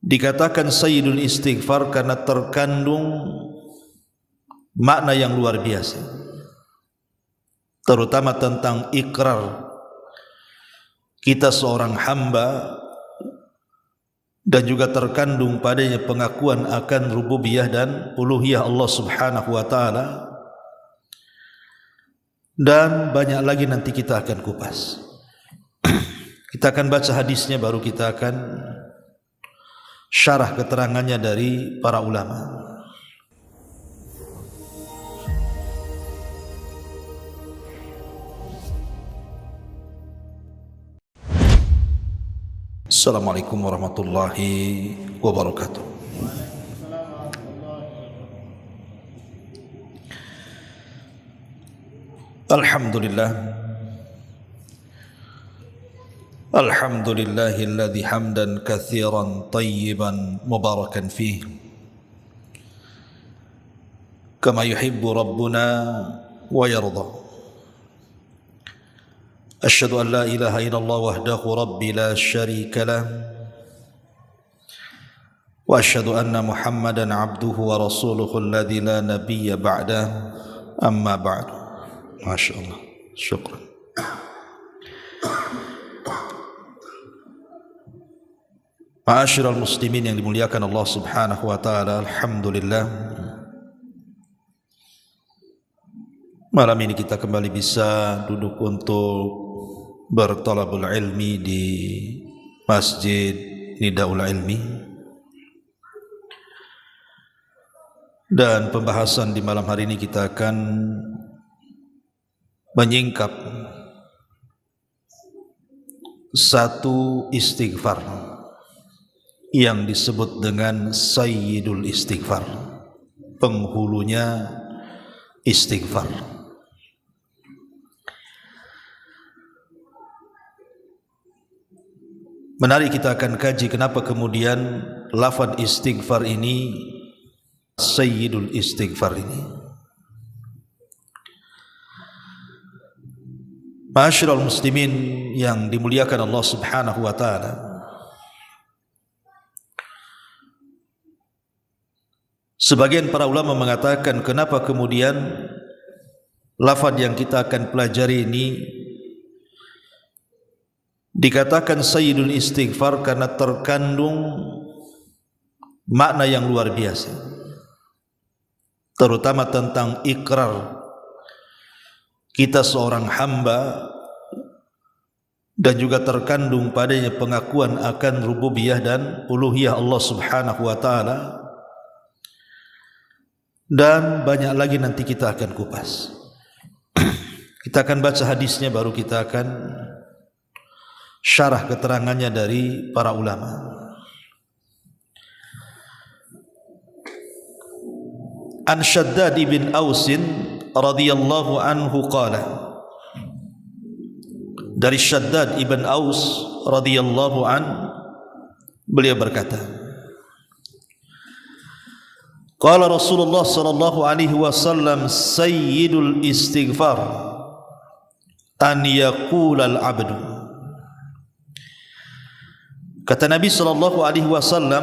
Dikatakan sayyidul istighfar karena terkandung makna yang luar biasa, terutama tentang ikrar kita seorang hamba, dan juga terkandung padanya pengakuan akan rububiyah dan uluhiyah Allah Subhanahu wa taala, dan banyak lagi nanti kita akan kupas. Kita akan baca hadisnya, baru kita akan syarah keterangannya dari para ulama. Assalamualaikum warahmatullahi wabarakatuh. Alhamdulillah, alhamdulillahilladzi hamdan katsiran tayyiban mubarakan fihi kama yuhibbu rabbuna wa yarda. Asyhadu an la ilaha illallah wahdahu rabbi la syarika lah, wa asyhadu anna Muhammadan abduhu wa rasuluhu alladzi la nabiyya ba'dah, amma ba'du. Masyaallah, syukran. Ma'asyiral muslimin yang dimuliakan Allah Subhanahu wa taala, alhamdulillah malam ini kita kembali bisa duduk untuk bertalabul ilmi di Masjid Nidaul Ilmi, dan pembahasan di malam hari ini kita akan menyingkap satu istighfar yang disebut dengan sayyidul istighfar, penghulunya istighfar. Menarik kita akan kaji kenapa kemudian lafaz istighfar ini sayyidul istighfar ini. Ma'asyiral muslimin yang dimuliakan Allah Subhanahu wa taala, sebagian para ulama mengatakan kenapa kemudian lafaz yang kita akan pelajari ini dikatakan sayyidul istighfar karena terkandung makna yang luar biasa, terutama tentang ikrar kita seorang hamba, dan juga terkandung padanya pengakuan akan rububiyah dan uluhiyah Allah Subhanahu wa taala, dan banyak lagi nanti kita akan kupas. Kita akan baca hadisnya, baru kita akan syarah keterangannya dari para ulama. An Shaddad ibn Ausin radhiyallahu anhu qala, dari Shaddad ibn Aus radhiyallahu an, beliau berkata, qala Rasulullah sallallahu alaihi wasallam sayyidul istighfar an yaqulal abdu. Kata Nabi sallallahu alaihi wasallam,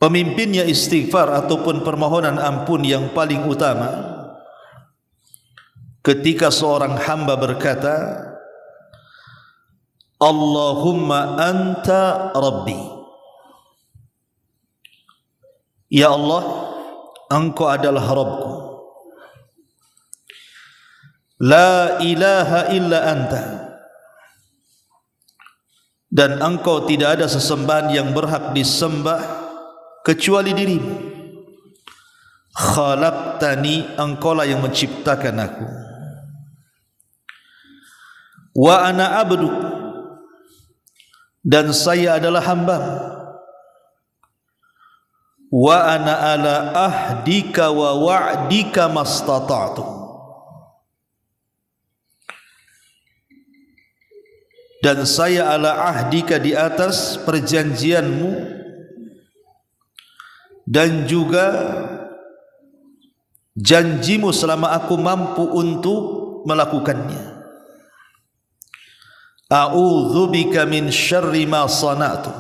pemimpinnya istighfar ataupun permohonan ampun yang paling utama ketika seorang hamba berkata, Allahumma anta rabbi, ya Allah, engkau adalah Rabbku, la ilaha illa anta, dan engkau tidak ada sesembahan yang berhak disembah kecuali dirimu, khalaqtani, engkaulah yang menciptakan aku, wa ana abduk, dan saya adalah hambamu, wa ana ala ahdika wa wa'dika mastata'tu, dan saya ala ahdika, di atas perjanjianmu, dan juga janjimu selama aku mampu untuk melakukannya. a'udzubika min syarri ma sana'tu.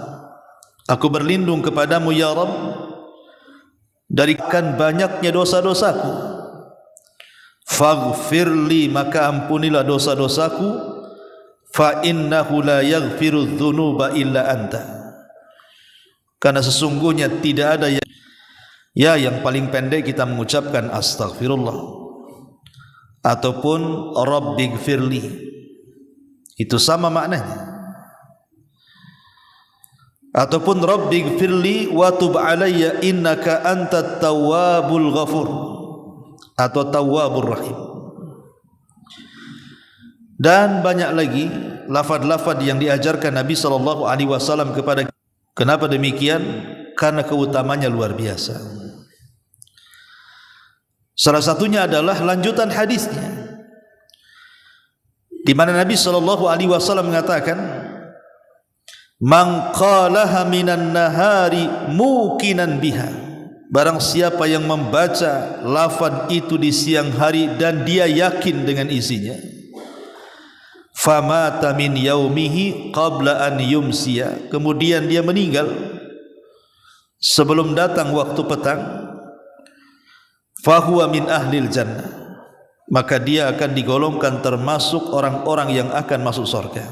Aku berlindung kepadamu ya Rabb dari banyaknya dosa-dosaku. Faghfirli, maka ampunilah dosa-dosaku. Fa innahu la yaghfiru dzunuba illa anta. Karena sesungguhnya tidak ada yang paling pendek kita mengucapkan astaghfirullah ataupun rabbighfirli, itu sama maknanya. Ataupun rabbighfirli wa tub alayya innaka antat tawwabul ghafur atau tawwabur rahim. Dan banyak lagi lafaz-lafaz yang diajarkan Nabi SAW kepada kita. Kenapa demikian? Karena keutamanya luar biasa. Salah satunya adalah lanjutan hadisnya, di mana Nabi SAW mengatakan, "Man qalaha minan nahari muqinan biha." Barang siapa yang membaca lafaz itu di siang hari dan dia yakin dengan isinya, famata min yaumihi qabla an yumsiya, kemudian dia meninggal sebelum datang waktu petang, fahuwa min ahlil jannah, maka dia akan digolongkan termasuk orang-orang yang akan masuk surga.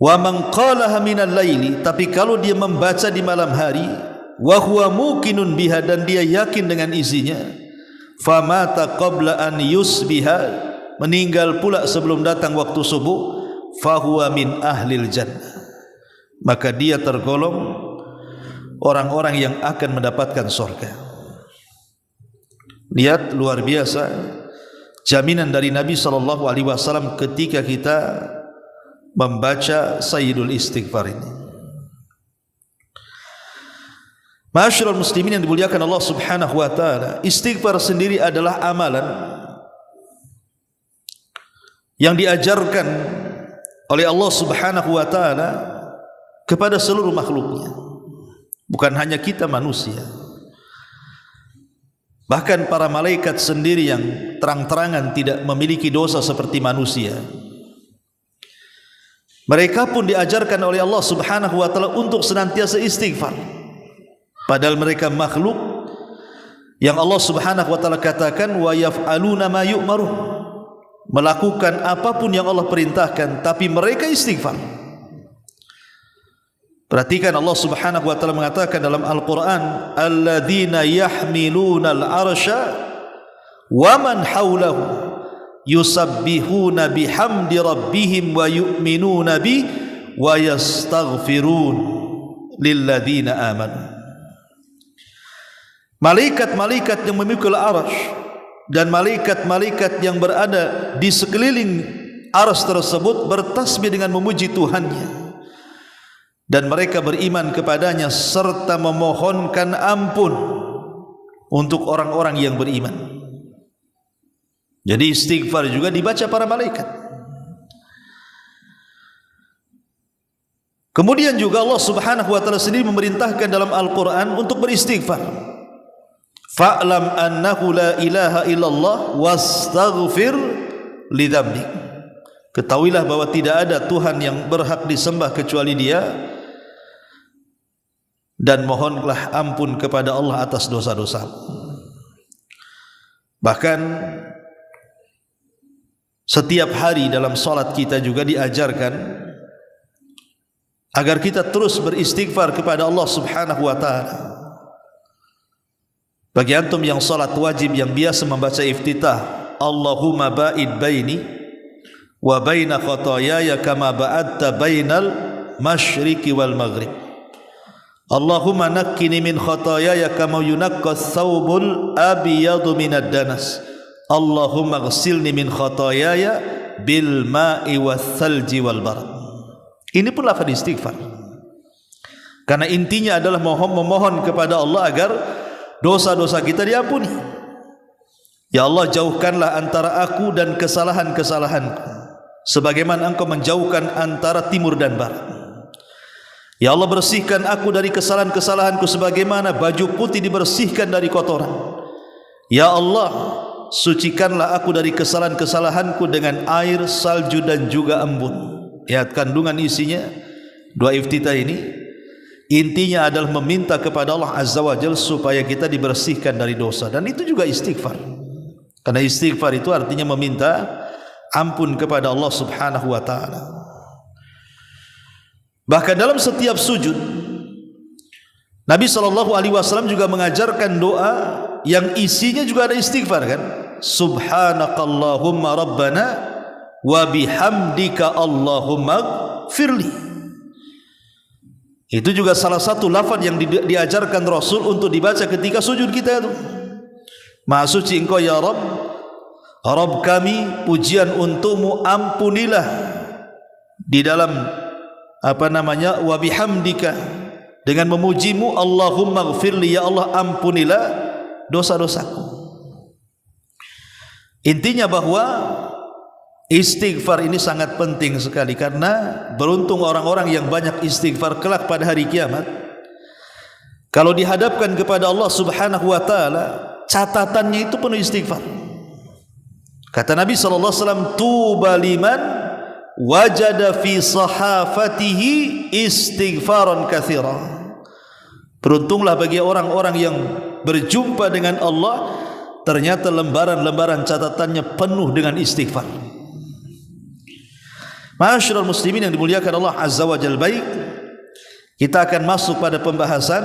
Wa man qalaha minal laili, tapi kalau dia membaca di malam hari, wa huwa muqinun biha, dan dia yakin dengan isinya, famata qabla an yusbiha, meninggal pula sebelum datang waktu subuh, fahuwa min ahlil jannah, maka dia tergolong orang-orang yang akan mendapatkan surga. Lihat, luar biasa jaminan dari Nabi SAW ketika kita membaca Sayyidul Istighfar ini. Ma'asyiral muslimin yang dimuliakan Allah Subhanahu wa taala, istighfar sendiri adalah amalan yang diajarkan oleh Allah Subhanahu wa taala kepada seluruh makhluknya, bukan hanya kita manusia. Bahkan para malaikat sendiri yang terang-terangan tidak memiliki dosa seperti manusia, mereka pun diajarkan oleh Allah Subhanahu wa taala untuk senantiasa istighfar, padahal mereka makhluk yang Allah Subhanahu wa taala katakan wa yaf'aluna ma yu'marun, melakukan apapun yang Allah perintahkan, tapi mereka istighfar. Perhatikan, Allah Subhanahu wa taala mengatakan dalam Al-Qur'an, alladzina yahmiluna al-arsya wa man hawlahu yusabbihuna bihamdi rabbihim wa yu'minuna bi wa yastaghfirun lilladzina amanu. Malaikat-malaikat yang memikul arsy dan malaikat-malaikat yang berada di sekeliling arsy tersebut bertasbih dengan memuji Tuhannya, dan mereka beriman kepadanya serta memohonkan ampun untuk orang-orang yang beriman. Jadi istighfar juga dibaca para malaikat. Kemudian juga Allah Subhanahu wa taala sendiri memerintahkan dalam Al-Qur'an untuk beristighfar. Fa'lam annahu la ilaha illallah wastaghfir lidzambik. Ketahuilah bahwa tidak ada Tuhan yang berhak disembah kecuali Dia, dan mohonlah ampun kepada Allah atas dosa-dosa. Bahkan setiap hari dalam salat kita juga diajarkan agar kita terus beristighfar kepada Allah Subhanahu wa taala. Bagi antum yang salat wajib yang biasa membaca iftitah, Allahumma ba'id baini wa baina khataayaya kama ba'adta bainal masyriqi wal maghrib. Allahumma naqqini min khataayaya kama yunaqqas thawbul abyadu minad danas. Allahumma ghsilni min khataayaya bil ma'i was salji wal barad. Ini pun lafaz istighfar. Karena intinya adalah memohon kepada Allah agar dosa-dosa kita diampuni. Ya Allah, jauhkanlah antara aku dan kesalahan-kesalahanku sebagaimana Engkau menjauhkan antara timur dan barat. Ya Allah, bersihkan aku dari kesalahan-kesalahanku sebagaimana baju putih dibersihkan dari kotoran. Ya Allah, sucikanlah aku dari kesalahan-kesalahanku dengan air, salju dan juga embun. Ya, kandungan isinya doa iftitah ini intinya adalah meminta kepada Allah Azza wa Jalla supaya kita dibersihkan dari dosa, dan itu juga istighfar. Karena istighfar itu artinya meminta ampun kepada Allah Subhanahu wa taala. Bahkan dalam setiap sujud Nabi SAW juga mengajarkan doa yang isinya juga ada istighfar, kan? Subhanakallahumma rabbana wa bihamdika Allahumma firli. Itu juga salah satu lafaz yang diajarkan Rasul untuk dibaca ketika sujud kita itu. Maha suci Engkau ya Rabb, Rabb kami, pujian untukmu, ampunilah di dalam wa bihamdika, dengan memujimu, Allahumma gfirli, ya Allah ampunilah dosa-dosaku. Intinya bahwa istighfar ini sangat penting sekali, karena beruntung orang-orang yang banyak istighfar kelak pada hari kiamat. Kalau dihadapkan kepada Allah Subhanahu wa taala, catatannya itu penuh istighfar. Kata Nabi SAW, tuba liman wajada fi sahafatihi istighfaran katsira. Beruntunglah bagi orang-orang yang berjumpa dengan Allah, ternyata lembaran-lembaran catatannya penuh dengan istighfar. Ma'asyiral muslimin yang dimuliakan Allah Azza wa Jalla, baik, kita akan masuk pada pembahasan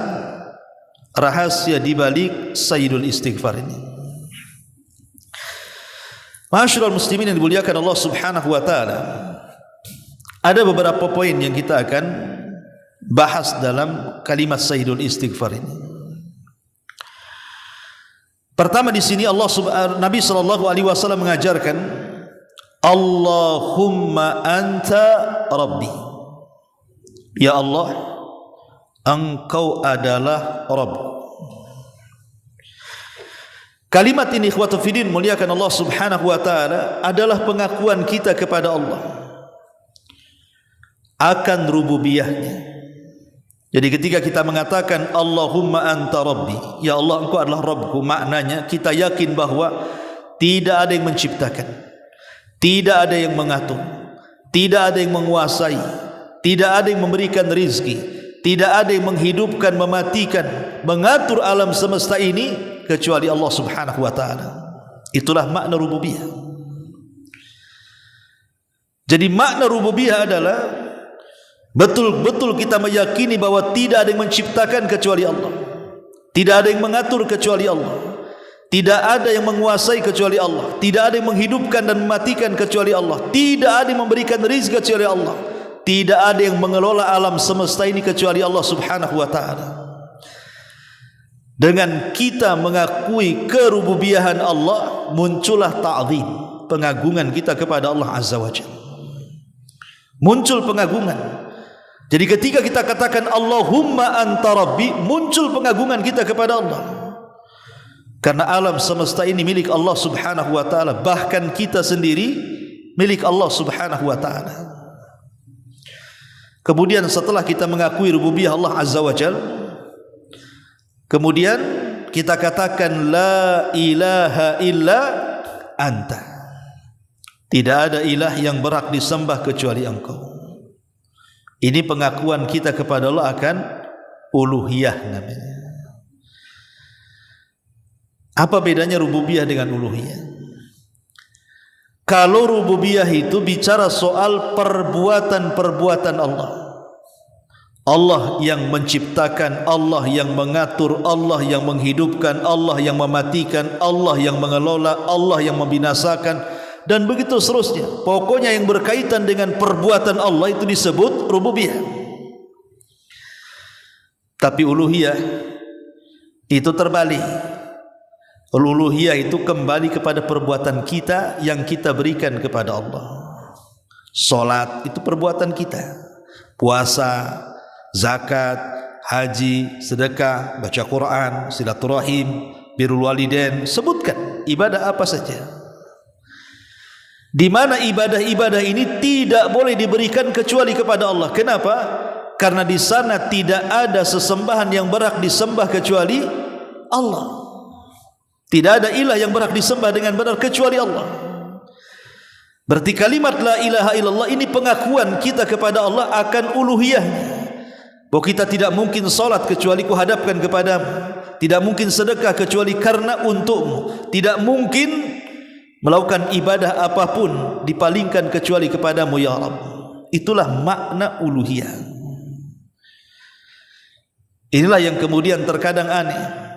rahasia di balik sayyidul istighfar ini. Ma'asyiral muslimin yang dimuliakan Allah Subhanahu wa taala, ada beberapa poin yang kita akan bahas dalam kalimat sayyidul istighfar ini. Pertama di sini Nabi SAW mengajarkan Allahumma anta rabbi. Ya Allah, Engkau adalah Rabb. Kalimat ini ikhwatul fiddin muliakan Allah Subhanahu wa taala adalah pengakuan kita kepada Allah akan rububiyahnya. Jadi ketika kita mengatakan Allahumma anta rabbi, ya Allah Engkau adalah Rabbku, maknanya kita yakin bahwa tidak ada yang menciptakan, tidak ada yang mengatur, tidak ada yang menguasai, tidak ada yang memberikan rizki, tidak ada yang menghidupkan, mematikan, mengatur alam semesta ini kecuali Allah Subhanahu wa taala. Itulah makna rububiyah. Jadi makna rububiyah adalah betul-betul kita meyakini bahwa tidak ada yang menciptakan kecuali Allah, tidak ada yang mengatur kecuali Allah, tidak ada yang menguasai kecuali Allah, tidak ada yang menghidupkan dan mematikan kecuali Allah, tidak ada yang memberikan rezeki kecuali Allah, tidak ada yang mengelola alam semesta ini kecuali Allah Subhanahu wa taala. Dengan kita mengakui kerububiyahan Allah, muncullah ta'zim, pengagungan kita kepada Allah Azza wa Jalla. Muncul pengagungan. Jadi ketika kita katakan Allahumma anta rabbi, muncul pengagungan kita kepada Allah. Karena alam semesta ini milik Allah Subhanahu wa taala, bahkan kita sendiri milik Allah Subhanahu wa taala. Kemudian setelah kita mengakui rububiyah Allah Azza wa Jalla, kemudian kita katakan la ilaha illa anta. Tidak ada ilah yang berhak disembah kecuali Engkau. Ini pengakuan kita kepada Allah akan uluhiyah namanya. Apa bedanya rububiyah dengan uluhiyah? Kalau rububiyah itu bicara soal perbuatan-perbuatan Allah. Allah yang menciptakan, Allah yang mengatur, Allah yang menghidupkan, Allah yang mematikan, Allah yang mengelola, Allah yang membinasakan, dan begitu seterusnya. Pokoknya yang berkaitan dengan perbuatan Allah itu disebut rububiyah. Tapi uluhiyah itu terbalik. Uluhiyah itu kembali kepada perbuatan kita yang kita berikan kepada Allah. Salat itu perbuatan kita, puasa, zakat, haji, sedekah, baca Quran, silaturahim, birrul walidain, sebutkan ibadah apa saja. Di mana ibadah-ibadah ini tidak boleh diberikan kecuali kepada Allah. Kenapa? Karena di sana tidak ada sesembahan yang berhak disembah kecuali Allah. Tidak ada ilah yang berhak disembah dengan benar kecuali Allah. Berarti kalimat la ilaha illallah ini pengakuan kita kepada Allah akan uluhiyahnya. Bahwa kita tidak mungkin salat kecuali kuhadapkan kepadamu, tidak mungkin sedekah kecuali karena untukmu, tidak mungkin melakukan ibadah apapun dipalingkan kecuali kepadamu ya Rabb. Itulah makna uluhiyah. Inilah yang kemudian terkadang aneh.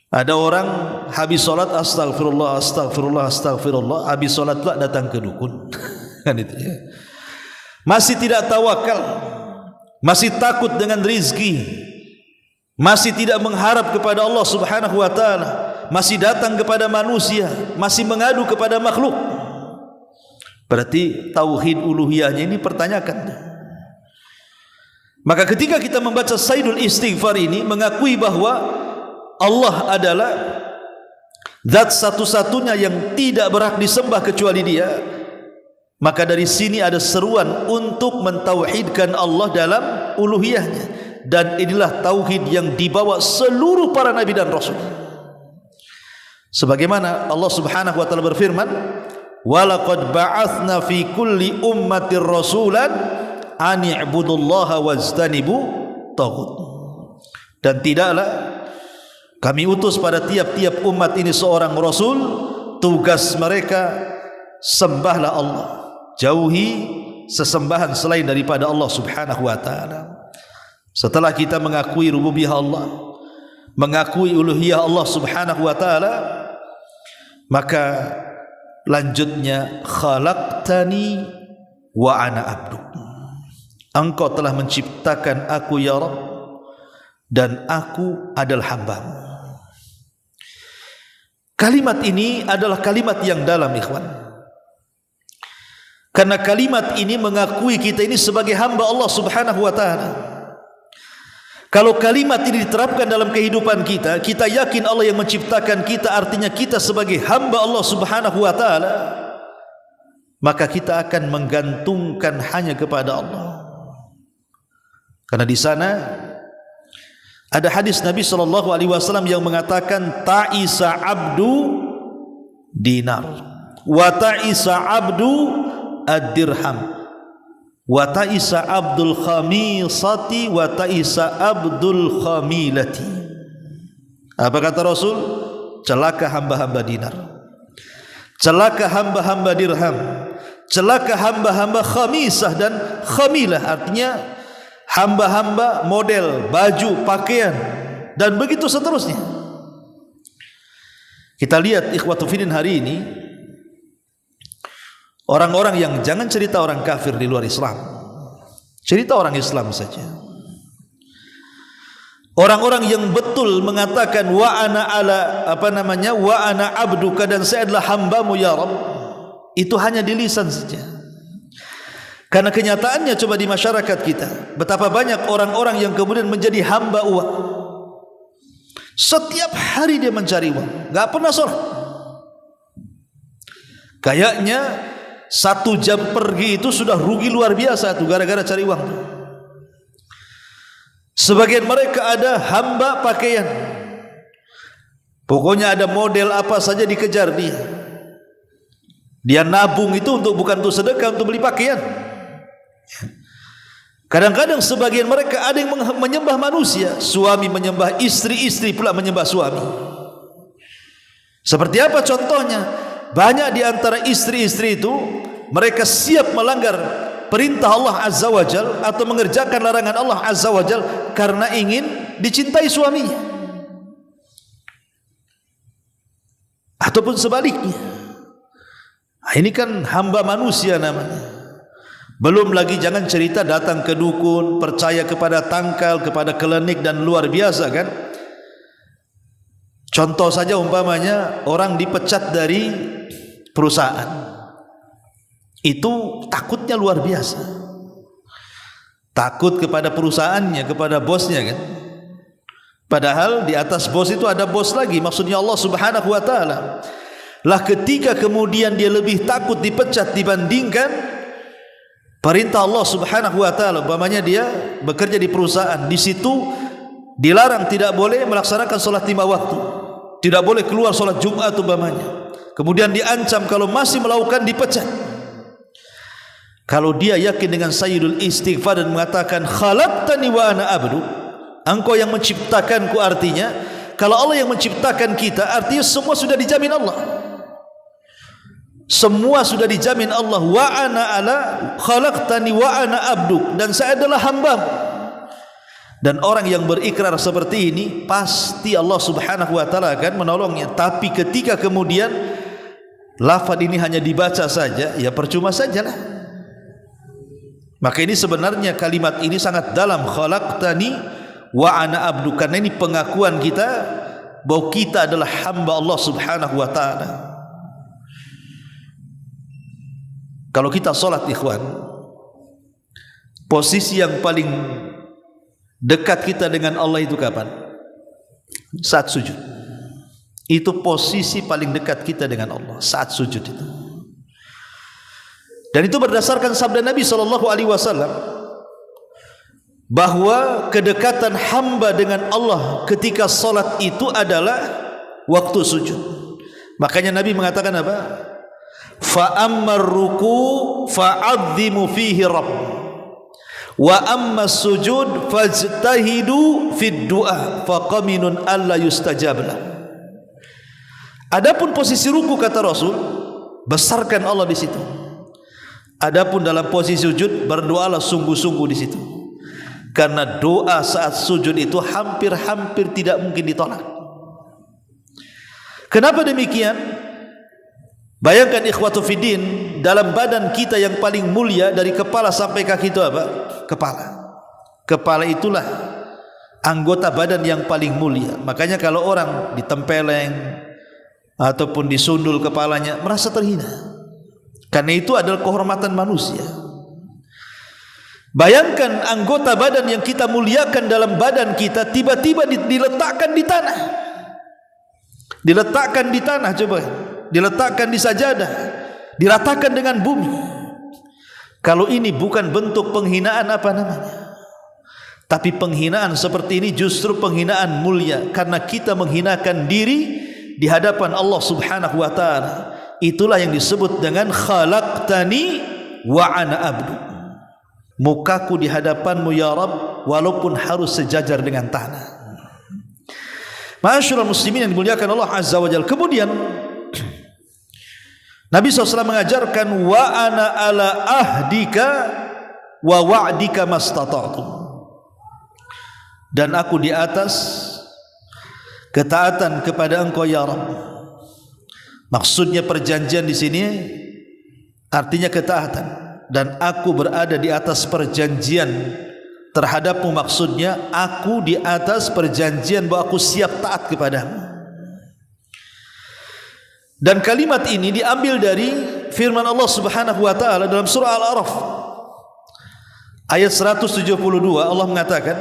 Ada orang habis solat astagfirullah, astagfirullah, astagfirullah, habis solat pula datang ke dukun. Kan itu ya. Masih tidak tawakal, masih takut dengan rizki, masih tidak mengharap kepada Allah Subhanahu wa taala, masih datang kepada manusia, masih mengadu kepada makhluk. Berarti tauhid uluhiyahnya ini pertanyakan. Maka ketika kita membaca Sayyidul Istighfar ini mengakui bahwa Allah adalah zat satu-satunya yang tidak berhak disembah kecuali Dia, maka dari sini ada seruan untuk mentauhidkan Allah dalam uluhiyahnya, dan inilah tauhid yang dibawa seluruh para nabi dan rasul. Sebagaimana Allah Subhanahu wa taala berfirman, "Walaqad ba'atsna fi kulli ummatir rasulan an i'budullaha wajtanibu taghut." Dan tidaklah kami utus pada tiap-tiap umat ini seorang rasul, tugas mereka sembahlah Allah, jauhi sesembahan selain daripada Allah Subhanahu wa taala. Setelah kita mengakui rububiyah Allah, mengakui uluhiyah Allah Subhanahu wa taala, maka lanjutnya khalaqtani wa ana abduk. Engkau telah menciptakan aku ya Rabb, dan aku adalah hamba-Mu. Kalimat ini adalah kalimat yang dalam, ikhwan. Karena kalimat ini mengakui kita ini sebagai hamba Allah Subhanahu wa taala. Kalau kalimat ini diterapkan dalam kehidupan kita, kita yakin Allah yang menciptakan kita, artinya kita sebagai hamba Allah Subhanahu wa taala, maka kita akan menggantungkan hanya kepada Allah. Karena di sana ada hadis Nabi SAW yang mengatakan ta'isa abdu dinar wa ta'isa abdu ad-dirham wa ta'isa abdul khamisati wa ta'isa abdul khamilati. Apa kata Rasul? Celaka hamba-hamba dinar, celaka hamba-hamba dirham, celaka hamba-hamba khamisah dan khamilah, artinya hamba-hamba model baju, pakaian, dan begitu seterusnya. Kita lihat ikhwatu fillah hari ini, orang-orang yang, jangan cerita orang kafir di luar Islam, cerita orang Islam saja. Orang-orang yang betul mengatakan wa ana wa ana abduka, dan saya adalah hamba-Mu ya Rabb, itu hanya di lisan saja. Karena kenyataannya coba di masyarakat kita, betapa banyak orang-orang yang kemudian menjadi hamba uang. Setiap hari dia mencari uang, gak pernah sholat. Kayaknya 1 jam pergi itu sudah rugi luar biasa tuh gara-gara cari uang. Sebagian mereka ada hamba pakaian, pokoknya ada model apa saja dikejar dia. Dia nabung itu bukan untuk sedekah, untuk beli pakaian. Kadang-kadang sebagian mereka ada yang menyembah manusia, suami menyembah istri, istri pula menyembah suami. Seperti apa contohnya? Banyak di antara istri-istri itu mereka siap melanggar perintah Allah Azza wa Jal atau mengerjakan larangan Allah Azza wa Jal karena ingin dicintai suaminya, ataupun sebaliknya. Nah, ini kan hamba manusia namanya. Belum lagi jangan cerita datang ke dukun, percaya kepada tangkal, kepada klinik, dan luar biasa kan. Contoh saja umpamanya orang dipecat dari perusahaan, itu takutnya luar biasa, takut kepada perusahaannya, kepada bosnya kan. Padahal di atas bos itu ada bos lagi, maksudnya Allah Subhanahu wa taala. Lah ketika kemudian dia lebih takut dipecat dibandingkan perintah Allah Subhanahu wa taala, umpamanya dia bekerja di perusahaan, di situ dilarang, tidak boleh melaksanakan salat 5 waktu, tidak boleh keluar solat Jumat umpamanya. Kemudian diancam kalau masih melakukan dipecat. Kalau dia yakin dengan sayyidul istighfar dan mengatakan khalaqtani wa ana abdu, engkau yang menciptakanku, artinya kalau Allah yang menciptakan kita, artinya semua sudah dijamin Allah. Semua sudah dijamin Allah. Wa ana ala khalaqtani wa ana abdu, dan saya adalah hamba-Mu. Dan orang yang berikrar seperti ini pasti Allah Subhanahu wa taala akan menolongnya. Tapi ketika kemudian lafaz ini hanya dibaca saja, ya percuma sajalah. Maka ini sebenarnya kalimat ini sangat dalam, khalaqtani wa ana abdu, karena ini pengakuan kita bahwa kita adalah hamba Allah Subhanahu wa taala. Kalau kita salat ikhwan, posisi yang paling dekat kita dengan Allah itu kapan? Saat sujud. Itu posisi paling dekat kita dengan Allah, saat sujud itu. Dan itu berdasarkan sabda Nabi SAW, bahwa kedekatan hamba dengan Allah ketika salat itu adalah waktu sujud. Makanya Nabi mengatakan apa? Fa ammar ruku fa'azzimu fihi rabb, wa amma sujud fajtahidu fid du'a faqaminun alla yustajab lah. Adapun posisi ruku, kata Rasul, besarkan Allah di situ. Adapun dalam posisi sujud, berdoalah sungguh-sungguh di situ. Karena doa saat sujud itu hampir-hampir tidak mungkin ditolak. Kenapa demikian? Bayangkan ikhwatu fiddin, dalam badan kita yang paling mulia dari kepala sampai kaki itu apa? Kepala. Kepala itulah anggota badan yang paling mulia. Makanya kalau orang ditempeleng ataupun disundul kepalanya, merasa terhina. Karena itu adalah kehormatan manusia. Bayangkan anggota badan yang kita muliakan dalam badan kita tiba-tiba diletakkan di tanah. Diletakkan di tanah, coba. Diletakkan di sajadah, diratakan dengan bumi. Kalau ini bukan bentuk penghinaan apa namanya? Tapi penghinaan seperti ini justru penghinaan mulia, karena kita menghinakan diri di hadapan Allah Subhanahu wa taala. Itulah yang disebut dengan khalaqtani wa ana abdu. Mukaku di hadapanmu ya Rabb, walaupun harus sejajar dengan tanah. Ma'asyiral muslimin yang dimuliakan Allah Azza wa Jalla. Kemudian Nabi SAW mengajarkan wa ana ala ahdika wa wa'dika mastata'tu, dan aku di atas ketaatan kepada Engkau ya Rabb. Maksudnya perjanjian di sini artinya ketaatan, dan aku berada di atas perjanjian terhadapmu. Maksudnya aku di atas perjanjian bahwa aku siap taat kepadamu. Dan kalimat ini diambil dari firman Allah Subhanahu wa taala dalam surah Al-A'raf ayat 172. Allah mengatakan,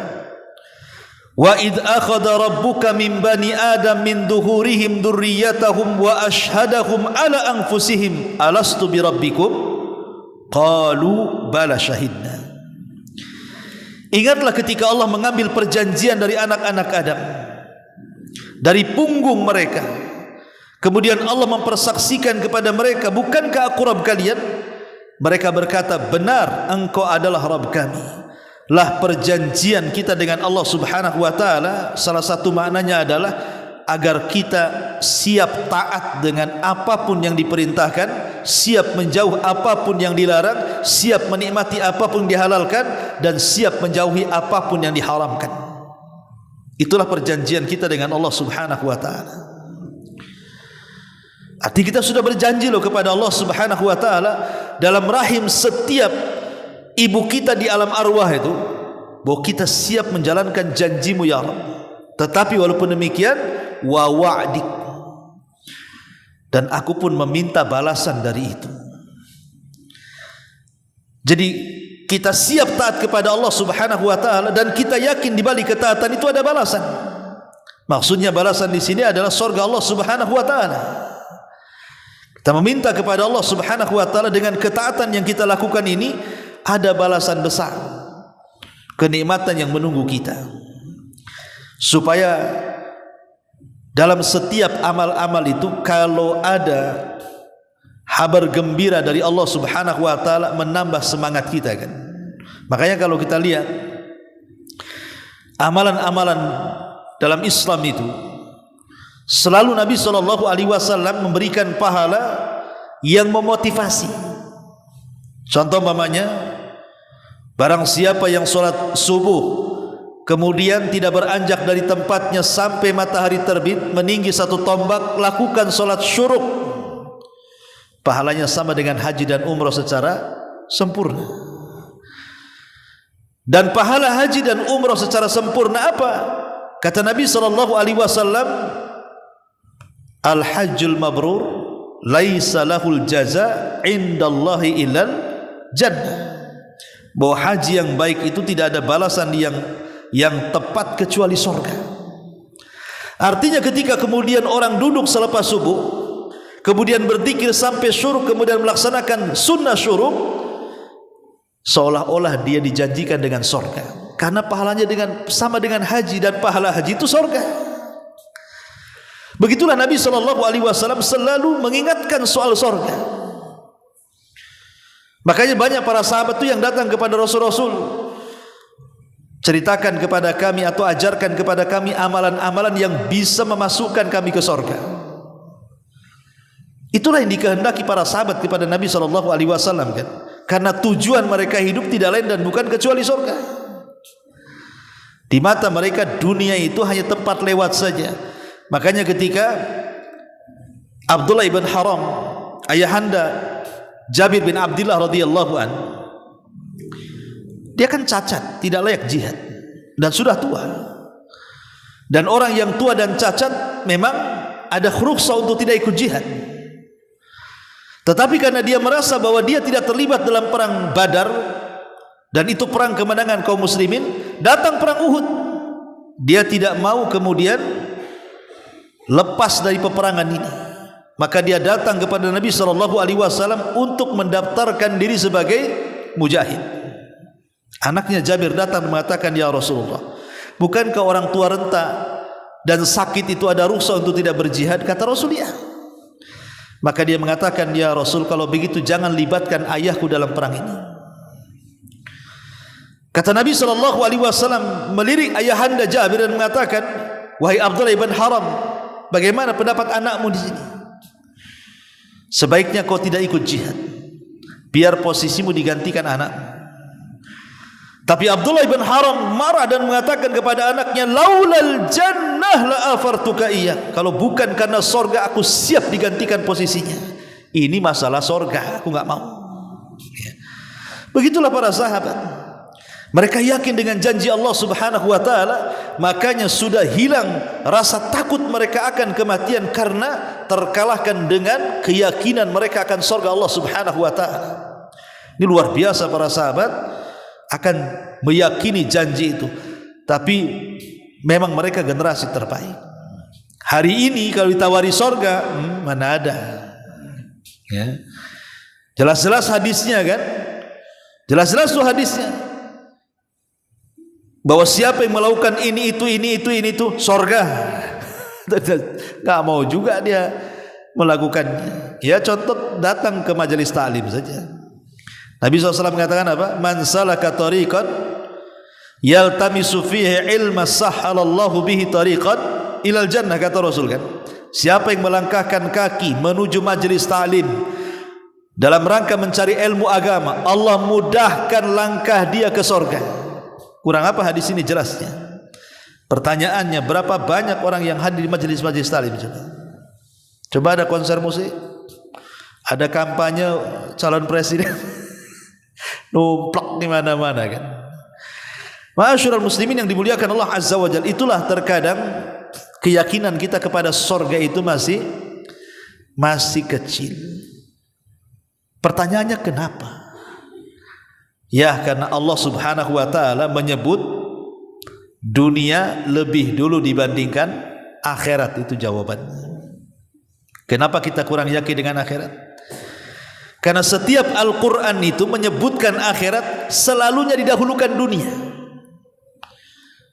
wa id akhadha rabbuka min bani adam min duhurihim dzurriyyatahum wa ashhadahum ala anfusihim alastu bi rabbikum qalu bala syahidna. Ingatlah ketika Allah mengambil perjanjian dari anak-anak Adam dari punggung mereka. Kemudian Allah mempersaksikan kepada mereka, bukankah aku Rabb kalian? Mereka berkata, benar, Engkau adalah Rabb kami. Lah perjanjian kita dengan Allah Subhanahu wa taala, salah satu maknanya adalah agar kita siap taat dengan apapun yang diperintahkan, siap menjauh apapun yang dilarang, siap menikmati apapun yang dihalalkan, dan siap menjauhi apapun yang diharamkan. Itulah perjanjian kita dengan Allah Subhanahu wa taala. Arti kita sudah berjanji loh kepada Allah Subhanahu wa taala dalam rahim setiap ibu kita di alam arwah itu, bahwa kita siap menjalankan janjimu ya Allah. Tetapi walaupun demikian, wa wa'dik, dan aku pun meminta balasan dari itu. Jadi kita siap taat kepada Allah Subhanahu wa taala, dan kita yakin di balik ketaatan itu ada balasan. Maksudnya balasan di sini adalah surga Allah Subhanahu wa taala. Kita meminta kepada Allah Subhanahu wa taala dengan ketaatan yang kita lakukan ini ada balasan besar, kenikmatan yang menunggu kita, supaya dalam setiap amal-amal itu kalau ada kabar gembira dari Allah Subhanahu wa taala menambah semangat kita kan. Makanya kalau kita lihat amalan-amalan dalam Islam itu selalu Nabi SAW memberikan pahala yang memotivasi. Contoh umpamanya, barang siapa yang sholat subuh kemudian tidak beranjak dari tempatnya sampai matahari terbit meninggi 1 tombak, lakukan sholat syuruk, pahalanya sama dengan haji dan umrah secara sempurna. Dan pahala haji dan umrah secara sempurna apa? Kata Nabi SAW, al-hajjul mabrur laisa lahul jaza indallahi illal jannah. Bahwa haji yang baik itu tidak ada balasan yang tepat kecuali surga. Artinya ketika kemudian orang duduk selepas subuh, kemudian berzikir sampai syuruk, kemudian melaksanakan sunnah syuruk, seolah-olah dia dijanjikan dengan surga, karena pahalanya sama dengan haji, dan pahala haji itu surga. Begitulah Nabi SAW selalu mengingatkan soal surga. Makanya banyak para sahabat itu yang datang kepada Rasul-Rasul, ceritakan kepada kami atau ajarkan kepada kami amalan-amalan yang bisa memasukkan kami ke surga. Itulah yang dikehendaki para sahabat kepada Nabi SAW kan. Karena tujuan mereka hidup tidak lain dan bukan kecuali surga. Di mata mereka dunia itu hanya tempat lewat saja. Makanya ketika Abdullah ibn Haram, ayahanda Jabir bin Abdullah radhiyallahu an, dia kan cacat, tidak layak jihad dan sudah tua. Dan orang yang tua dan cacat memang ada rukhsah untuk tidak ikut jihad. Tetapi karena dia merasa bahwa dia tidak terlibat dalam perang Badar, dan itu perang kemenangan kaum muslimin, datang perang Uhud, dia tidak mau kemudian lepas dari peperangan ini. Maka dia datang kepada Nabi SAW untuk mendaftarkan diri sebagai mujahid. Anaknya Jabir datang mengatakan, ya Rasulullah, bukankah orang tua renta dan sakit itu ada rukhsah untuk tidak berjihad? Kata Rasul, ya. Maka dia mengatakan, ya Rasul, kalau begitu jangan libatkan ayahku dalam perang ini. Kata Nabi SAW melirik ayahanda Jabir dan mengatakan, wahai Abdullah ibn Haram, bagaimana pendapat anakmu di sini? Sebaiknya kau tidak ikut jihad, biar posisimu digantikan anakmu. Tapi Abdullah ibn Haram marah dan mengatakan kepada anaknya, laulal jannah la afartuka iya. Kalau bukan karena sorga, aku siap digantikan posisinya. Ini masalah sorga, aku enggak mau. Begitulah para sahabat. Mereka yakin dengan janji Allah Subhanahu wa taala, makanya sudah hilang rasa takut mereka akan kematian karena terkalahkan dengan keyakinan mereka akan surga Allah Subhanahu wa taala. Ini luar biasa para sahabat akan meyakini janji itu. Tapi memang mereka generasi terbaik. Hari ini kalau ditawari surga, mana ada. Ya. Jelas-jelas hadisnya kan? Jelas-jelas tuh hadisnya. Bahwa siapa yang melakukan ini itu surga. Enggak mau juga dia melakukannya. Ya contoh datang ke majelis ta'lim saja. Nabi SAW mengatakan apa? Man salaka tariqan yaltamisu fihi ilma sahhalallahu bihi tariqan ilal jannah, kata Rasul kan. Siapa yang melangkahkan kaki menuju majelis ta'lim dalam rangka mencari ilmu agama, Allah mudahkan langkah dia ke surga. Kurang apa hadis ini jelasnya? Pertanyaannya, berapa banyak orang yang hadir di majelis-majelis ta'lim? Coba ada konser musik, ada kampanye calon presiden, numplak di mana-mana kan. Ma'asyiral muslimin yang dimuliakan Allah Azza wa Jalla, itulah terkadang keyakinan kita kepada surga itu masih kecil. Pertanyaannya kenapa? Ya, karena Allah Subhanahu wa taala menyebut dunia lebih dulu dibandingkan akhirat, itu jawabannya. Kenapa kita kurang yakin dengan akhirat? Karena setiap Al-Quran itu menyebutkan akhirat, selalunya didahulukan dunia.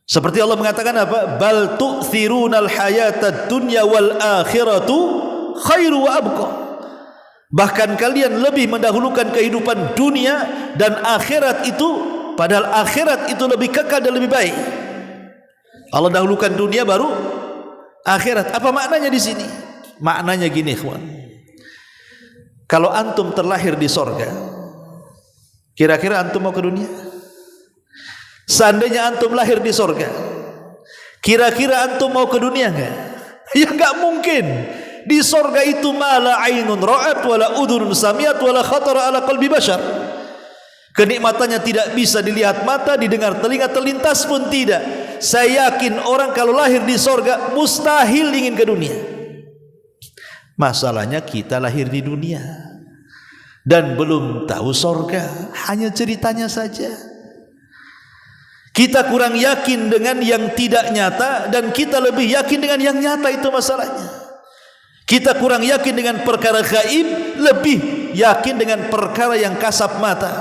Seperti Allah mengatakan apa? Bal tu'thirunal hayatad dunya wal akhiratu khairu wa abqa. Bahkan kalian lebih mendahulukan kehidupan dunia dan akhirat itu, padahal akhirat itu lebih kekal dan lebih baik. Allah dahulukan dunia baru akhirat. Apa maknanya di sini? Maknanya gini, ikhwan. Kalau antum terlahir di sorga, kira-kira antum mau ke dunia? Seandainya antum lahir di sorga, kira-kira antum mau ke dunia enggak? Ya enggak mungkin. Di sorga itu mala ainun ra'at wala udhunun samiat wala khatara ala qalbi bashar. Kenikmatannya tidak bisa dilihat mata, didengar telinga, terlintas pun tidak. Saya yakin orang kalau lahir di sorga mustahil ingin ke dunia. Masalahnya kita lahir di dunia dan belum tahu sorga, hanya ceritanya saja. Kita kurang yakin dengan yang tidak nyata dan kita lebih yakin dengan yang nyata, itu masalahnya. Kita kurang yakin dengan perkara gaib, lebih yakin dengan perkara yang kasat mata.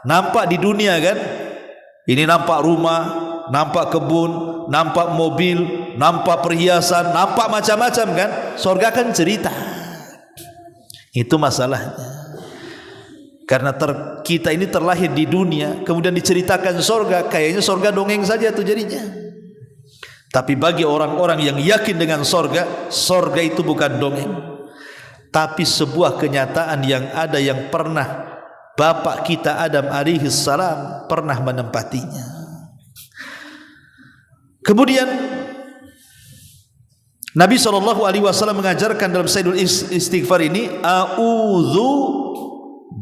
Nampak di dunia kan? Ini nampak rumah, nampak kebun, nampak mobil, nampak perhiasan, nampak macam-macam kan? Surga kan cerita. Itu masalahnya. Karena kita ini terlahir di dunia, kemudian diceritakan surga, kayaknya surga dongeng saja itu jadinya. Tapi bagi orang-orang yang yakin dengan surga, surga itu bukan dongeng, tapi sebuah kenyataan yang ada, yang pernah Bapak kita Adam alaihi salam pernah menempatinya. Kemudian Nabi SAW mengajarkan dalam Sayyidul Istighfar ini, a'udzu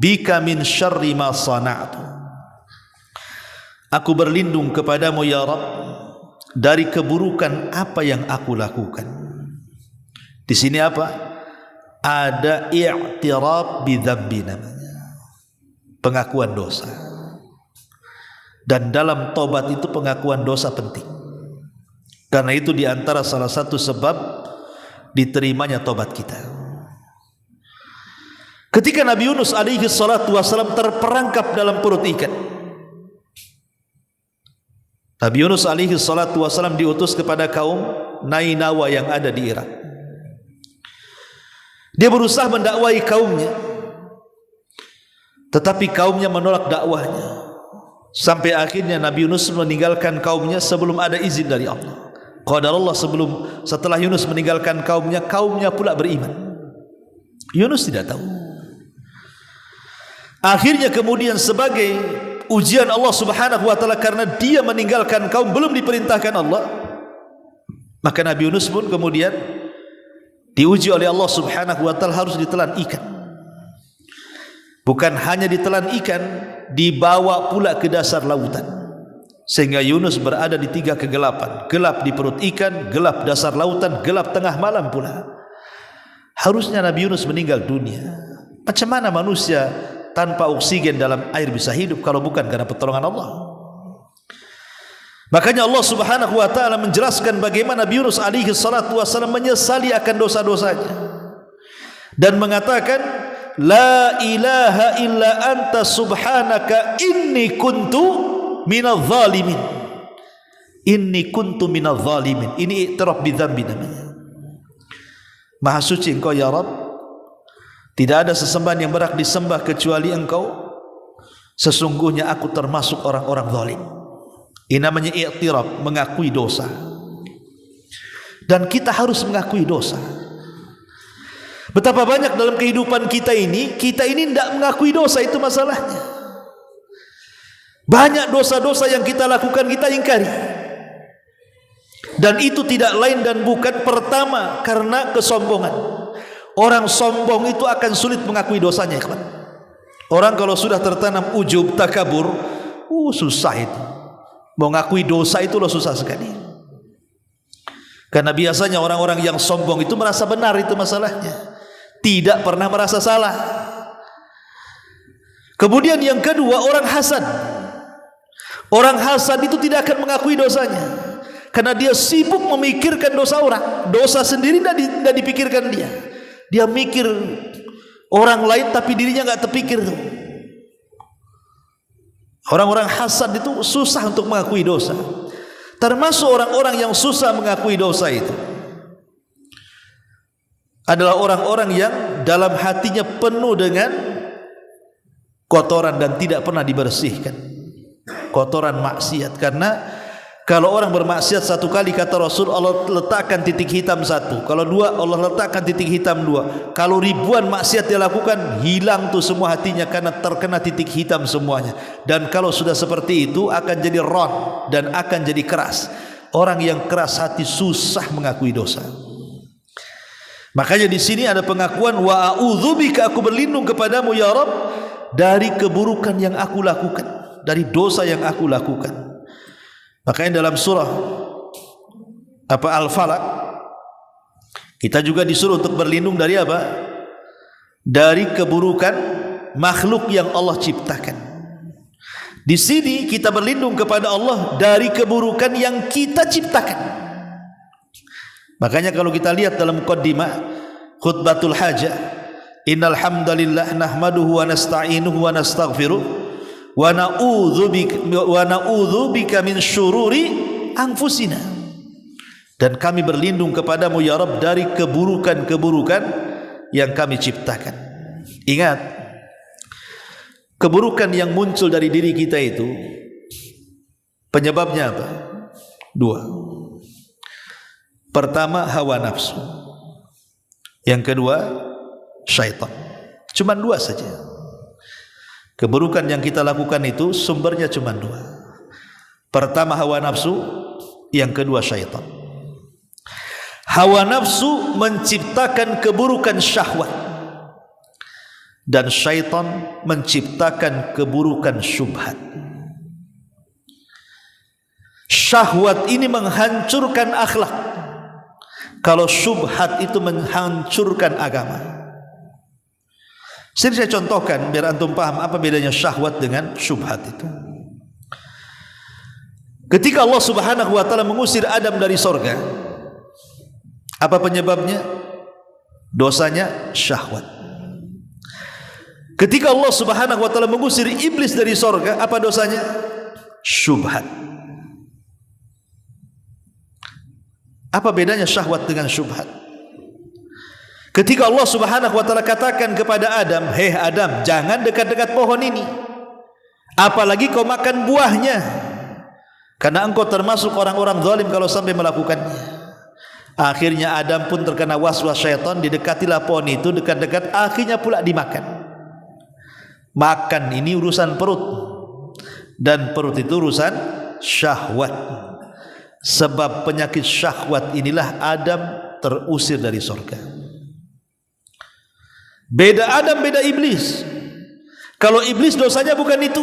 bika min syarri ma sana'tu. Aku berlindung kepadamu ya Rabb dari keburukan apa yang aku lakukan. Di sini apa? Ada i'tiraf bidzambi namanya, pengakuan dosa. Dan dalam tobat itu pengakuan dosa penting. Karena itu diantara salah satu sebab diterimanya tobat kita. Ketika Nabi Yunus alaihi salatu wasalam terperangkap dalam perut ikan, Nabi Yunus alaihi salatu wasalam diutus kepada kaum Nainawa yang ada di Irak. Dia berusaha mendakwai kaumnya, tetapi kaumnya menolak dakwahnya. Sampai akhirnya Nabi Yunus meninggalkan kaumnya sebelum ada izin dari Allah. Qadarullah, setelah Yunus meninggalkan kaumnya, kaumnya pula beriman. Yunus tidak tahu. Akhirnya kemudian sebagai ujian Allah Subhanahu wa taala, karena dia meninggalkan kaum, belum diperintahkan Allah, maka Nabi Yunus pun kemudian diuji oleh Allah Subhanahu wa taala, harus ditelan ikan. Bukan hanya ditelan ikan, dibawa pula ke dasar lautan, sehingga Yunus berada di 3 kegelapan. Gelap di perut ikan, gelap dasar lautan, gelap tengah malam pula. Harusnya Nabi Yunus meninggal dunia. Macam mana manusia tanpa oksigen dalam air bisa hidup kalau bukan karena pertolongan Allah? Makanya Allah Subhanahu wa taala menjelaskan bagaimana Nabi Yunus alaihi salatu wasallam menyesali akan dosa-dosanya dan mengatakan, la ilaha illa anta subhanaka inni kuntu minadh zalimin. Inni kuntu minadh zalimin. Ini i'tiraf bidzambi namanya. Maha suci Engkau ya Rabb, tidak ada sesembahan yang berhak disembah kecuali Engkau. Sesungguhnya aku termasuk orang-orang zalim. Ini namanya i'tiraf, mengakui dosa. Dan kita harus mengakui dosa. Betapa banyak dalam kehidupan kita ini tidak mengakui dosa, itu masalahnya. Banyak dosa-dosa yang kita lakukan kita ingkari. Dan itu tidak lain dan bukan, pertama karena kesombongan. Orang sombong itu akan sulit mengakui dosanya, kawan. Orang kalau sudah tertanam ujub, takabur, susah itu. Mengakui dosa itu loh susah sekali. Karena biasanya orang-orang yang sombong itu merasa benar, itu masalahnya. Tidak pernah merasa salah. Kemudian yang kedua, orang hasad. Orang hasad itu tidak akan mengakui dosanya, karena dia sibuk memikirkan dosa orang. Dosa sendiri tidak dipikirkan dia. Dia mikir orang lain tapi dirinya enggak terpikir tuh. Orang-orang hasad itu susah untuk mengakui dosa. Termasuk orang-orang yang susah mengakui dosa itu adalah orang-orang yang dalam hatinya penuh dengan kotoran dan tidak pernah dibersihkan, kotoran maksiat. Karena kalau orang bermaksiat satu kali, kata Rasul, Allah letakkan titik hitam satu. Kalau dua, Allah letakkan titik hitam dua. Kalau ribuan maksiat dia lakukan, hilang tuh semua hatinya karena terkena titik hitam semuanya. Dan kalau sudah seperti itu akan jadi ron dan akan jadi keras. Orang yang keras hati susah mengakui dosa. Makanya di sini ada pengakuan, wa a'udzubika, aku berlindung kepadamu ya Rabb dari keburukan yang aku lakukan, dari dosa yang aku lakukan. Makanya dalam surah Al-Falaq kita juga disuruh untuk berlindung dari apa? Dari keburukan makhluk yang Allah ciptakan. Di sini kita berlindung kepada Allah dari keburukan yang kita ciptakan. Makanya kalau kita lihat dalam muqaddimah khutbatul hajah, innal hamdalillah nahmaduhu wa nasta'inuhu wa nastaghfiruh wa na'udzu bika min syururi anfusina, dan kami berlindung kepadamu ya Rabb dari keburukan-keburukan yang kami ciptakan. Ingat, keburukan yang muncul dari diri kita itu penyebabnya apa? Dua. Pertama, hawa nafsu. Yang kedua, syaitan. Cuma dua saja. Keburukan yang kita lakukan itu sumbernya cuma dua. Pertama hawa nafsu, yang kedua syaitan. Hawa nafsu menciptakan keburukan syahwat, dan syaitan menciptakan keburukan syubhat. Syahwat ini menghancurkan akhlak, kalau syubhat itu menghancurkan agama. Sini saya contohkan biar antum paham apa bedanya syahwat dengan syubhat itu. Ketika Allah Subhanahu wa taala mengusir Adam dari sorga, apa penyebabnya? Dosanya syahwat. Ketika Allah Subhanahu wa taala mengusir iblis dari sorga, apa dosanya? Syubhat. Apa bedanya syahwat dengan syubhat? Ketika Allah Subhanahu wa taala katakan kepada Adam, "Hei Adam, jangan dekat-dekat pohon ini. Apalagi kau makan buahnya. Karena engkau termasuk orang-orang zalim kalau sampai melakukannya." Akhirnya Adam pun terkena waswas syaitan, didekatilah pohon itu dekat-dekat, akhirnya pula dimakan. Makan ini urusan perut, dan perut itu urusan syahwat. Sebab penyakit syahwat inilah Adam terusir dari surga. Beda Adam, beda iblis. Kalau iblis dosanya bukan itu.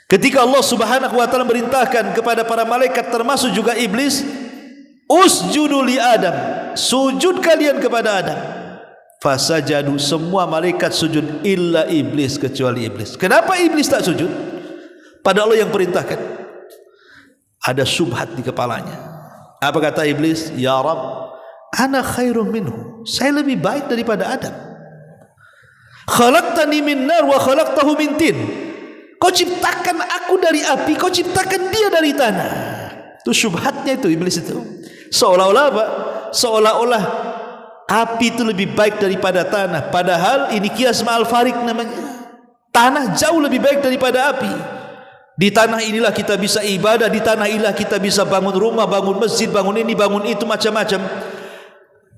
Ketika Allah Subhanahu wa taala merintahkan kepada para malaikat termasuk juga iblis, usjudu li Adam, sujud kalian kepada Adam. Fasajadu, semua malaikat sujud illa iblis, kecuali iblis. Kenapa iblis tak sujud? Padahal Allah yang perintahkan. Ada syubhat di kepalanya. Apa kata iblis? Ya Rabb, ana khairum minhu, saya lebih baik daripada Adam. Khalaqtani min nar wa khalaqtahu min tin. Kau ciptakan aku dari api, kau ciptakan dia dari tanah. Itu syubhatnya itu iblis itu. Seolah-olah apa? Seolah-olah api itu lebih baik daripada tanah. Padahal ini kias ma'al farik namanya. Tanah jauh lebih baik daripada api. Di tanah inilah kita bisa ibadah, di tanah inilah kita bisa bangun rumah, bangun masjid, bangun ini, bangun itu, macam-macam.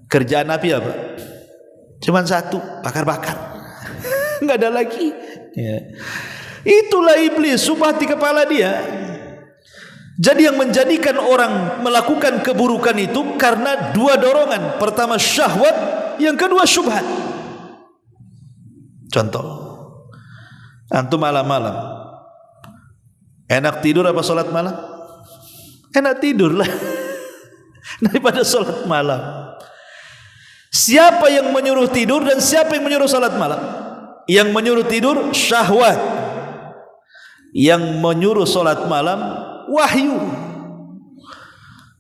Kerjaan api apa? Cuman satu, bakar-bakar. Enggak ada lagi. Ya. Itulah iblis, subhat di kepala dia. Jadi yang menjadikan orang melakukan keburukan itu karena dua dorongan. Pertama syahwat, yang kedua syubhat. Contoh, antum malam-malam enak tidur apa sholat malam? Enak tidur lah daripada sholat malam. Siapa yang menyuruh tidur dan siapa yang menyuruh sholat malam? Yang menyuruh tidur syahwat, yang menyuruh sholat malam wahyu.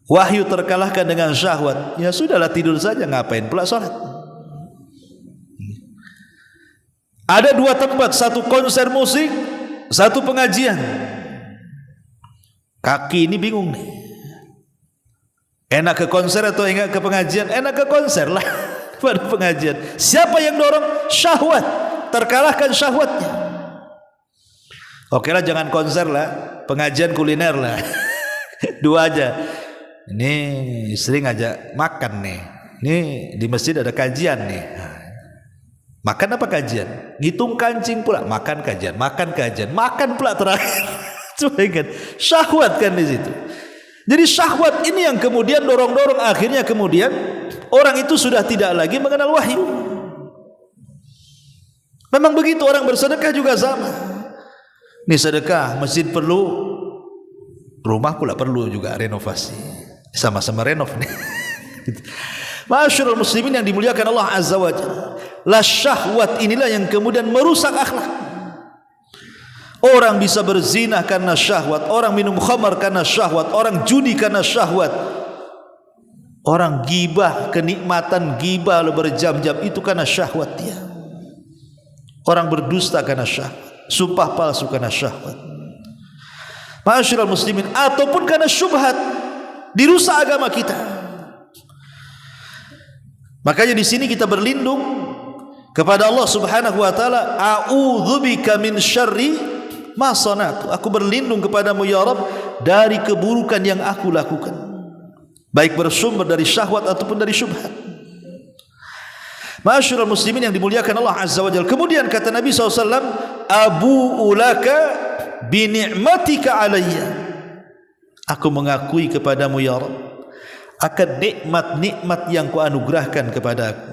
Wahyu terkalahkan dengan syahwat. Ya sudahlah, tidur saja, ngapain pula sholat? Ada dua tempat, satu konser musik, satu pengajian. Kaki ini bingung nih. Enak ke konser atau enak ke pengajian? Enak ke konser lah pada pengajian. Siapa yang dorong? Syahwat. Terkalahkan syahwatnya. Oke lah, jangan konser lah, pengajian kuliner lah. Dua aja. Ini istri ngajak makan nih. Ini di masjid ada kajian nih. Makan apa kajian? Ngitung kancing pula. Makan kajian, makan kajian, makan pula terakhir. Coba ingat, syahwat kan di situ. Jadi syahwat ini yang kemudian dorong-dorong, akhirnya kemudian orang itu sudah tidak lagi mengenal wahyu. Memang begitu, orang bersedekah juga sama. Ini sedekah, masjid perlu, rumah pula perlu juga renovasi. Sama-sama renov nih. Masyarul muslimin yang dimuliakan Allah Azza wa Jalla. La syahwat inilah yang kemudian merusak akhlak. Orang bisa berzina karena syahwat, orang minum khamar karena syahwat, orang judi karena syahwat, orang gibah, kenikmatan gibah berjam-jam itu karena syahwat dia. Orang berdusta karena syahwat, sumpah palsu karena syahwat. Masyarul muslimin, ataupun karena syubhat, dirusak agama kita. Makanya di sini kita berlindung kepada Allah Subhanahu wa taala, a'udzubika min syarri ma sanatu. Aku berlindung kepadamu ya Rabb dari keburukan yang aku lakukan, baik bersumber dari syahwat ataupun dari syubhat. Masyarul muslimin yang dimuliakan Allah Azza wa Jalla. Kemudian kata Nabi SAW, abu'u laka bi ni'matika alayya. Aku mengakui kepadamu ya Rabb akan nikmat-nikmat yang kau anugerahkan kepada aku.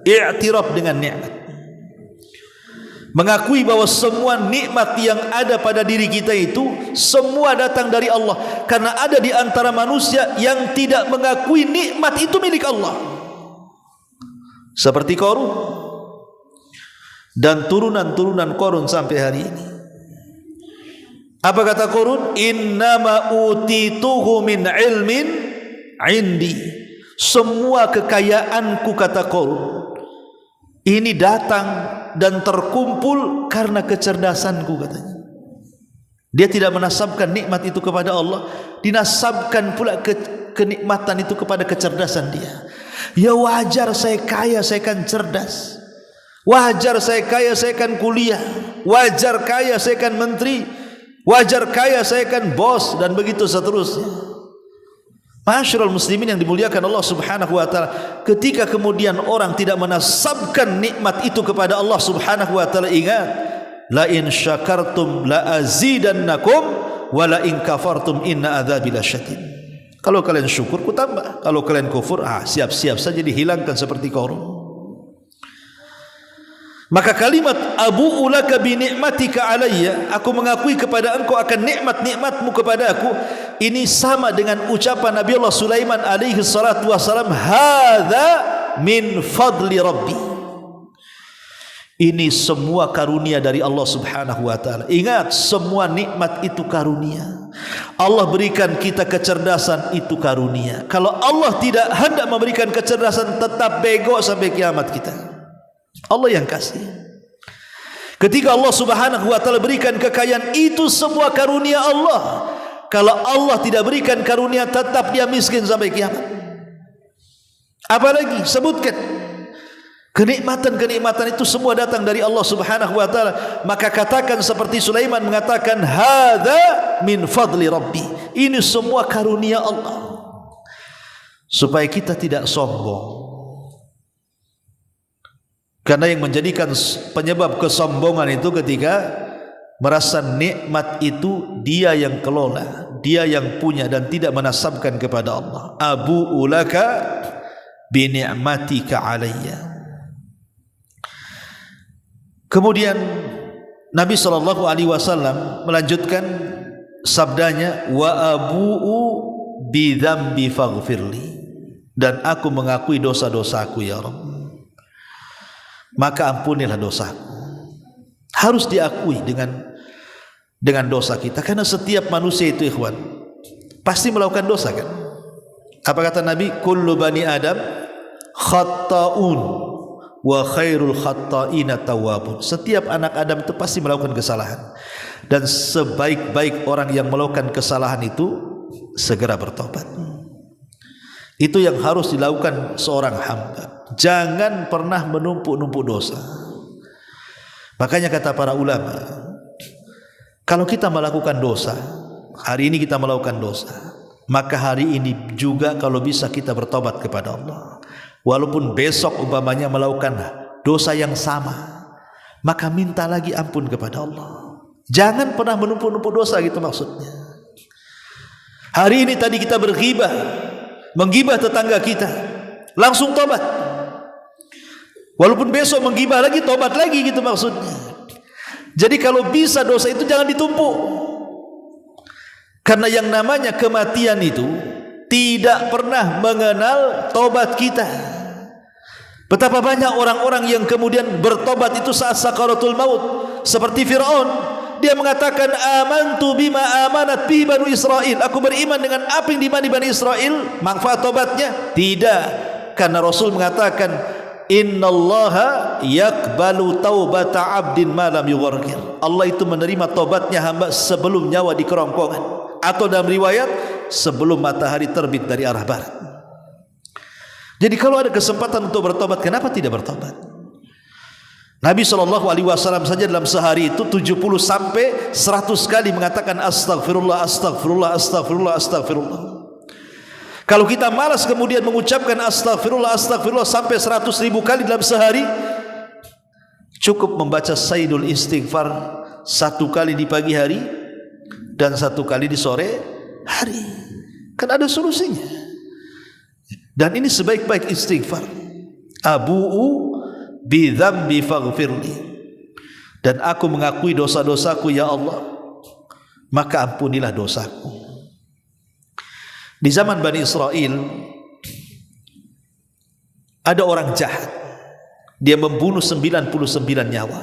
I'tiraf dengan nikmat, mengakui bahwa semua nikmat yang ada pada diri kita itu semua datang dari Allah. Karena ada di antara manusia yang tidak mengakui nikmat itu milik Allah, seperti Qarun dan turunan-turunan Qarun sampai hari ini. Apa kata Qarun? Innama utituhu min ilmin indi. Semua kekayaanku, kata Qarun, ini datang dan terkumpul karena kecerdasanku, katanya. Dia tidak menasabkan nikmat itu kepada Allah, dinasabkan pula kenikmatan itu kepada kecerdasan dia. Ya wajar saya kaya, saya kan cerdas. Wajar saya kaya, saya kan kuliah. Wajar kaya, saya kan menteri. Wajar kaya, saya kan bos, dan begitu seterusnya. Masyarul muslimin yang dimuliakan Allah Subhanahu wa taala, ketika kemudian orang tidak menasabkan nikmat itu kepada Allah Subhanahu wa taala, ingat, la in syakartum la azidannakum wa la in kafartum inna adzabi lasyadid. Kalau kalian syukur ku tambah, kalau kalian kufur siap-siap saja dihilangkan seperti Qarun. Maka kalimat abu'u laka bi ni'matika alayya, aku mengakui kepada engkau akan nikmat-nikmatmu kepada aku, ini sama dengan ucapan Nabi Allah Sulaiman alaihi salatu wassalam, hadza min fadli rabbi. Ini semua karunia dari Allah Subhanahu wa taala. Ingat, semua nikmat itu karunia. Allah berikan kita kecerdasan, itu karunia. Kalau Allah tidak hendak memberikan kecerdasan, tetap bego sampai kiamat kita. Allah yang kasih. Ketika Allah Subhanahu wa taala berikan kekayaan, itu semua karunia Allah. Kalau Allah tidak berikan karunia, tetap dia miskin sampai kiamat. Apalagi sebutkan kenikmatan-kenikmatan itu semua datang dari Allah Subhanahu wa taala. Maka katakan seperti Sulaiman mengatakan, hadza min fadli rabbi. Ini semua karunia Allah. Supaya kita tidak sombong. Karena yang menjadikan penyebab kesombongan itu ketika merasa nikmat itu dia yang kelola, dia yang punya, dan tidak menasabkan kepada Allah. Abu'u laka bi ni'matika alayya. Kemudian Nabi SAW melanjutkan sabdanya, wa abu'u bi dzambi faghfirli, dan aku mengakui dosa-dosaku ya Rabb, maka ampunilah dosaku. Harus diakui dengan dosa kita, karena setiap manusia itu ikhwan pasti melakukan dosa kan. Apa kata Nabi? Kullu bani Adam khatta'un wa khairul khatta'ina tawwabun. Setiap anak Adam itu pasti melakukan kesalahan, Dan sebaik-baik orang yang melakukan kesalahan itu segera bertobat. Itu yang harus dilakukan seorang hamba. Jangan pernah menumpuk-numpuk dosa. Makanya kata para ulama, kalau kita melakukan dosa, hari ini kita melakukan dosa, maka hari ini juga kalau bisa kita bertobat kepada Allah. Walaupun besok umpamanya melakukan dosa yang sama, maka minta lagi ampun kepada Allah. Jangan pernah menumpuk-numpuk dosa, gitu maksudnya. Hari ini tadi kita berghibah, menggibah tetangga kita, langsung tobat. Walaupun besok menggibah lagi, tobat lagi, gitu maksudnya. Jadi kalau bisa dosa itu jangan ditumpuk. Karena yang namanya kematian itu tidak pernah mengenal tobat kita. Betapa banyak orang-orang yang kemudian bertobat itu saat sakaratul maut. Seperti Fir'aun, dia mengatakan amantu bima amanat bihi Banu Israel. Aku beriman dengan apa yang dimani Bani Israel. Manfaat tobatnya? Tidak. Karena Rasul mengatakan innallaha yakbalu taubata abdin ma lam yughargir. Allah itu menerima tobatnya hamba sebelum nyawa di kerongkongan, atau dalam riwayat sebelum matahari terbit dari arah barat. Jadi kalau ada kesempatan untuk bertobat, kenapa tidak bertobat? Nabi SAW saja dalam sehari itu 70 sampai 100 kali mengatakan astagfirullah, astagfirullah, astagfirullah, astagfirullah. Kalau kita malas kemudian mengucapkan astagfirullah, astagfirullah sampai 100.000 kali dalam sehari, cukup membaca Sayyidul Istighfar 1 kali di pagi hari dan 1 kali di sore hari. Kan ada solusinya. Dan ini sebaik-baik istighfar. Abu'u bi dzambi faghfirli. Dan aku mengakui dosa-dosaku ya Allah, maka ampunilah dosaku. Di zaman Bani Israel ada orang jahat. Dia membunuh 99 nyawa.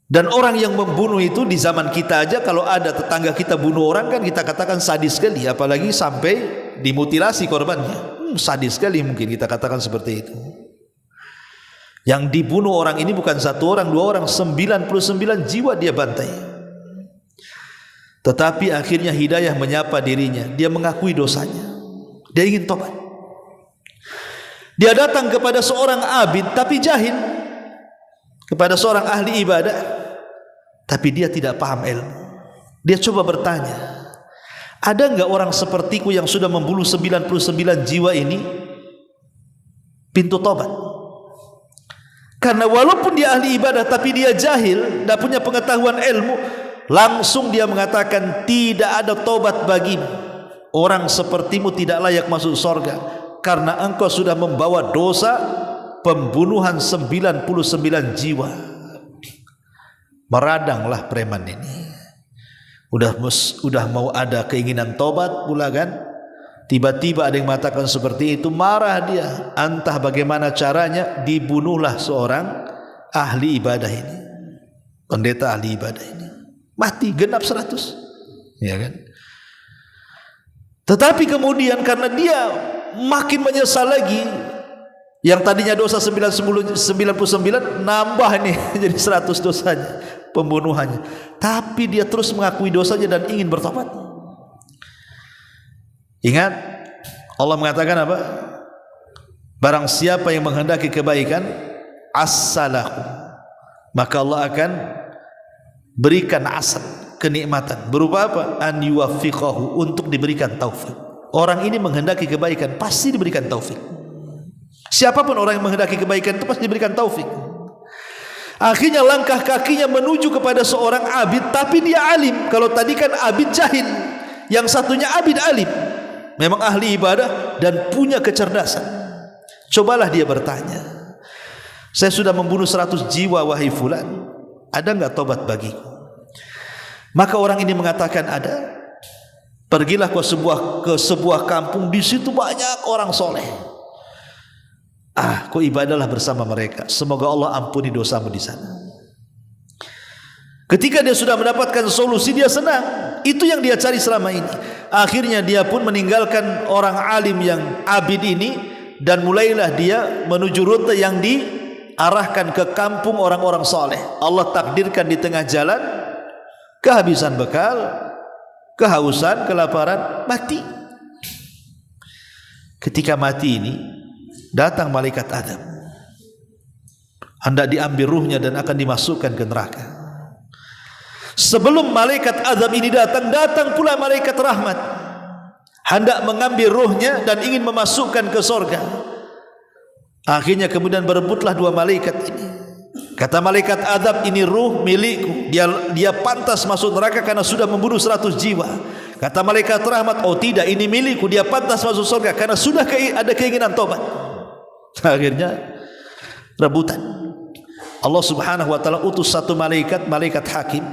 Dan orang yang membunuh itu di zaman kita aja, kalau ada tetangga kita bunuh orang kan kita katakan sadis sekali, apalagi sampai dimutilasi korbannya. Sadis sekali mungkin kita katakan seperti itu. Yang dibunuh orang ini bukan 1 orang, 2 orang, 99 jiwa dia bantai. Tetapi akhirnya hidayah menyapa dirinya. Dia mengakui dosanya. Dia ingin tobat. Dia datang kepada seorang abid tapi jahil, kepada seorang ahli ibadah, tapi dia tidak paham ilmu. Dia coba bertanya, ada enggak orang sepertiku yang sudah membunuh 99 jiwa ini pintu tobat? Karena walaupun dia ahli ibadah tapi dia jahil, tidak punya pengetahuan ilmu. Langsung dia mengatakan, tidak ada tobat bagimu. Orang sepertimu tidak layak masuk surga, karena engkau sudah membawa dosa pembunuhan 99 jiwa. Meradanglah preman ini. Udah mau ada keinginan tobat pula kan. Tiba-tiba ada yang mengatakan seperti itu, marah dia. Entah bagaimana caranya, dibunuhlah seorang ahli ibadah ini, pendeta ahli ibadah ini. Mati genap 100, ya kan? Tetapi kemudian karena dia makin menyesal lagi, yang tadinya dosa 99 nambah nih jadi 100 dosanya, pembunuhannya. Tapi dia terus mengakui dosanya dan ingin bertobat. Ingat, Allah mengatakan apa? Barang siapa yang menghendaki kebaikan, as-salahu, maka Allah akan berikan asal, kenikmatan. Berupa apa? An yuwaffiqahu, untuk diberikan taufik. Orang ini menghendaki kebaikan, pasti diberikan taufik. Siapapun orang yang menghendaki kebaikan itu pasti diberikan taufik. Akhirnya langkah kakinya menuju kepada seorang abid, tapi dia alim. Kalau tadi kan abid jahil, yang satunya abid alim, memang ahli ibadah dan punya kecerdasan. Cobalah dia bertanya, saya sudah membunuh 100 jiwa wahai fulan, ada enggak tobat bagiku? Maka orang ini mengatakan ada. Pergilah ke sebuah kampung, di situ banyak orang soleh. Kau ibadahlah bersama mereka, semoga Allah ampuni dosamu di sana. Ketika dia sudah mendapatkan solusi, dia senang. Itu yang dia cari selama ini. Akhirnya dia pun meninggalkan orang alim yang abid ini, dan mulailah dia menuju rute yang arahkan ke kampung orang-orang soleh. Allah takdirkan di tengah jalan kehabisan bekal, kehausan, kelaparan, mati. Ketika mati ini datang malaikat Adam, hendak diambil ruhnya dan akan dimasukkan ke neraka. Sebelum malaikat Adam ini datang, datang pula malaikat rahmat, hendak mengambil ruhnya dan ingin memasukkan ke sorga. Akhirnya kemudian berebutlah dua malaikat ini. Kata malaikat Adam, ini ruh milikku, dia pantas masuk neraka karena sudah membunuh 100 jiwa. Kata malaikat rahmat, oh tidak, ini milikku, dia pantas masuk surga karena sudah ada keinginan tobat. Akhirnya rebutan. Allah Subhanahu wa taala utus satu malaikat, malaikat hakim,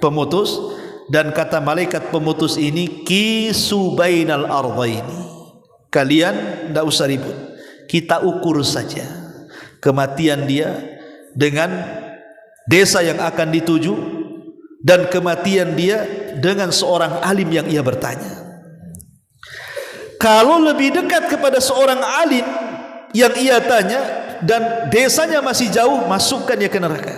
pemutus, dan kata malaikat pemutus ini, kisu bainal ardhaini. Kalian tidak usah ribut, kita ukur saja kematian dia dengan desa yang akan dituju dan kematian dia dengan seorang alim yang ia bertanya. Kalau lebih dekat kepada seorang alim yang ia tanya dan desanya masih jauh, masukkan dia ke neraka.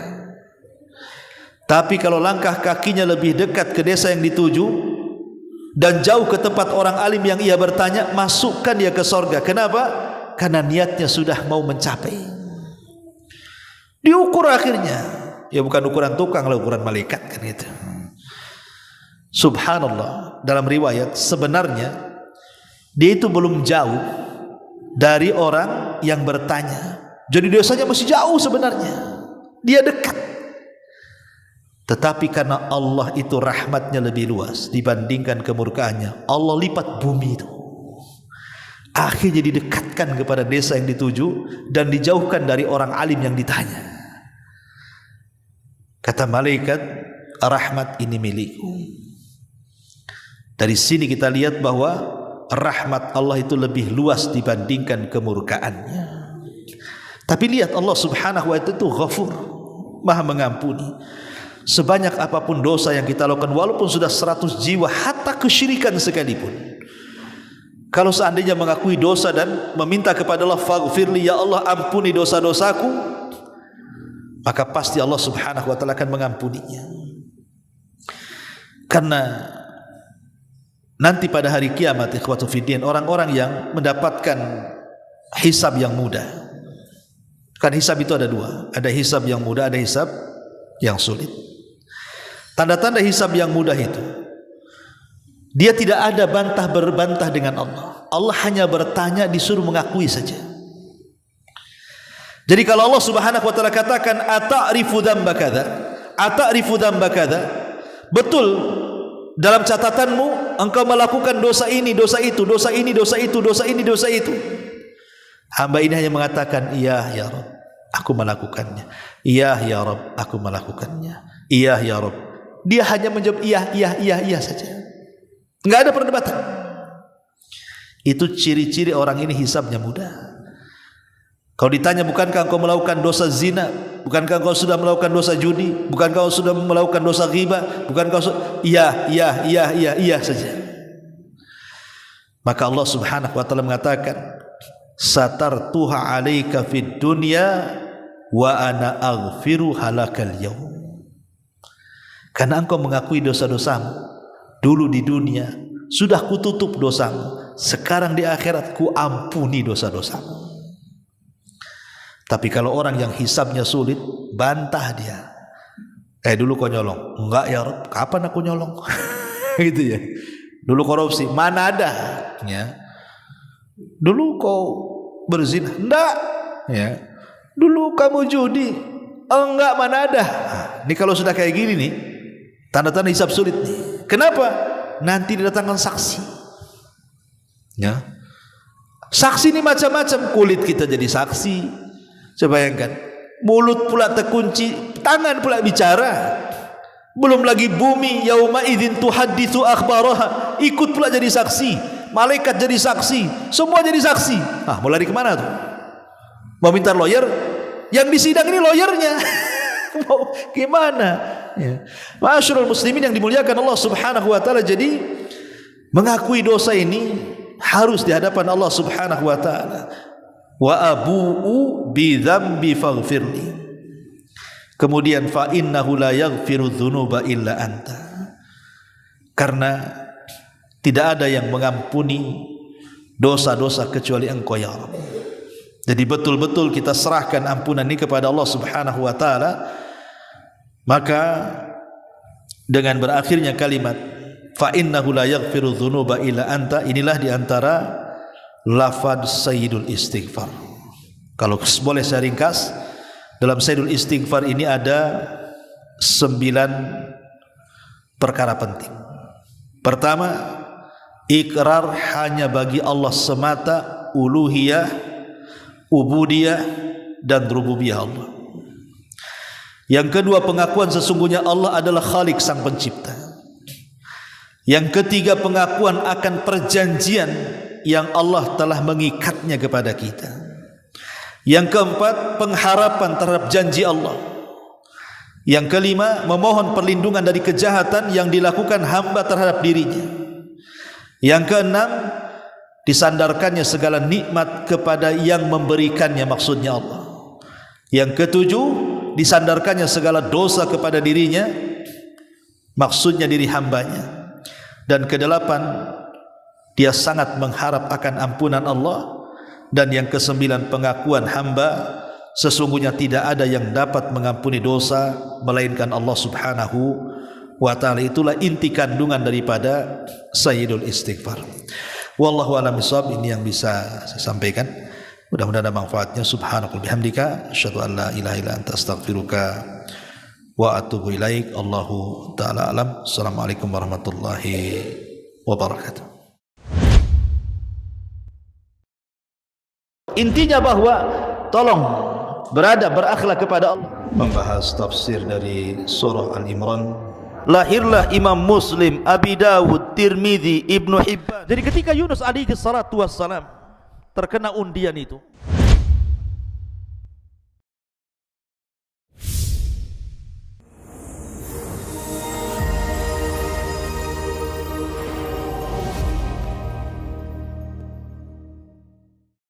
Tapi kalau langkah kakinya lebih dekat ke desa yang dituju dan jauh ke tempat orang alim yang ia bertanya, masukkan dia ke sorga. Kenapa? Karena niatnya sudah mau mencapai. Diukur akhirnya. Ya bukan ukuran tukang lah, ukuran malaikat kan itu. Subhanallah, dalam riwayat sebenarnya dia itu belum jauh dari orang yang bertanya. Jadi dosanya masih jauh sebenarnya, dia dekat. Tetapi karena Allah itu rahmatnya lebih luas dibandingkan kemurkaannya, Allah lipat bumi itu. Akhirnya didekatkan kepada desa yang dituju dan dijauhkan dari orang alim yang ditanya. Kata malaikat rahmat, ini milikku. Dari sini kita lihat bahwa rahmat Allah itu lebih luas dibandingkan kemurkaannya. Tapi lihat Allah Subhanahu wa ta'ala itu Ghafur, Maha mengampuni. Sebanyak apapun dosa yang kita lakukan, walaupun sudah 100 jiwa, hatta kesyirikan sekalipun, kalau seandainya mengakui dosa dan meminta kepada Allah, faghfirli, ya Allah ampuni dosa-dosaku, maka pasti Allah Subhanahu wa ta'ala akan mengampuninya. Karena nanti pada hari kiamat, ikhwatu fiddin, orang-orang yang mendapatkan hisab yang mudah. Kan hisab itu ada dua, ada hisab yang mudah, ada hisab yang sulit. Tanda-tanda hisab yang mudah itu, dia tidak ada bantah berbantah dengan Allah. Allah hanya bertanya, disuruh mengakui saja. Jadi kalau Allah Subhanahu wa ta'ala katakan, ata'rifu dzamba kadza, ata'rifu dzamba kadza, betul dalam catatanmu engkau melakukan dosa ini, dosa itu, dosa ini, dosa itu, dosa ini, dosa itu. Hamba ini hanya mengatakan, iya ya Rabb, aku melakukannya. Iya ya Rabb, aku melakukannya. Iya ya Rabb. Dia hanya menjawab iya saja. Enggak ada perdebatan. Itu ciri-ciri orang ini hisabnya mudah. Kalau ditanya, bukankah engkau melakukan dosa zina? Bukankah engkau sudah melakukan dosa judi? Bukankah engkau sudah melakukan dosa ghibah? Bukankah iya saja. Maka Allah Subhanahu wa ta'ala mengatakan, satartuha 'alaika fid dunya wa ana aghfiru halakal yaum. Karena engkau mengakui dosa-dosamu dulu di dunia, sudah kututup dosamu. Sekarang di akhirat ku ampuni dosa-dosamu. Tapi kalau orang yang hisabnya sulit, bantah dia. Dulu kau nyolong. Enggak ya Rabb, kapan aku nyolong? Gitu ya. Dulu korupsi, mana ada? Ya. Dulu kau berzina, enggak. Ya. Dulu kamu judi, enggak, mana ada. Ini kalau sudah kayak gini nih, tanda-tanda hisab sulit nih. Kenapa? Nanti didatangkan saksi. Ya. Saksi ini macam-macam. Kulit kita jadi saksi. Coba bayangkan, mulut pula terkunci, tangan pula bicara. Belum lagi bumi, yauma idzin tuhadditsu akhbaraha, ikut pula jadi saksi. Malaikat jadi saksi, semua jadi saksi. Mau lari kemana tuh? Mau minta lawyer? Yang di sidang ini lawyernya. Mau gimana? Ya. Ma'asyiral muslimin yang dimuliakan Allah Subhanahu wa ta'ala, jadi mengakui dosa ini harus di hadapan Allah Subhanahu wa ta'ala. Wa abu'u bi dzambi faghfirli. Kemudian fa innahu la yaghfiru dzunuba illa anta. Karena tidak ada yang mengampuni dosa-dosa kecuali Engkau ya Rabb. Jadi betul-betul kita serahkan ampunan ini kepada Allah Subhanahu wa taala. Maka dengan berakhirnya kalimat fa innahu la yaghfiru dzunuba illa anta, inilah diantara lafaz sayyidul istighfar. Kalau boleh saya ringkas, dalam sayyidul istighfar ini ada 9 perkara penting. Pertama, ikrar hanya bagi Allah semata, uluhiyah, ubudiyah dan rububiyah Allah. Yang kedua, pengakuan sesungguhnya Allah adalah Khalik, sang pencipta. Yang ketiga, pengakuan akan perjanjian yang Allah telah mengikatnya kepada kita. Yang keempat, pengharapan terhadap janji Allah. Yang kelima, memohon perlindungan dari kejahatan yang dilakukan hamba terhadap dirinya. Yang keenam, disandarkannya segala nikmat kepada yang memberikannya, maksudnya Allah. Yang ketujuh, disandarkannya segala dosa kepada dirinya, maksudnya diri hambanya. Dan kedelapan, dia sangat mengharap akan ampunan Allah. Dan yang kesembilan, pengakuan hamba sesungguhnya tidak ada yang dapat mengampuni dosa melainkan Allah Subhanahu wa ta'ala. Itulah inti kandungan daripada sayyidul istighfar. Wallahu a'lam bishawab. Ini yang bisa saya sampaikan, mudah-mudahan ada manfaatnya. Subhanaka bihamdika asyhadu an la ilaha illa anta astaghfiruka wa atubu ilaik. Allahu ta'ala alam. Assalamualaikum warahmatullahi wabarakatuh. Intinya bahwa tolong berakhlak kepada Allah. Membahas tafsir dari surah Al-Imran. Lahirlah Imam Muslim, Abi Dawud, Tirmidzi, Ibnu Hibban. Jadi ketika Yunus alaihi salatu wassalam terkena undian itu,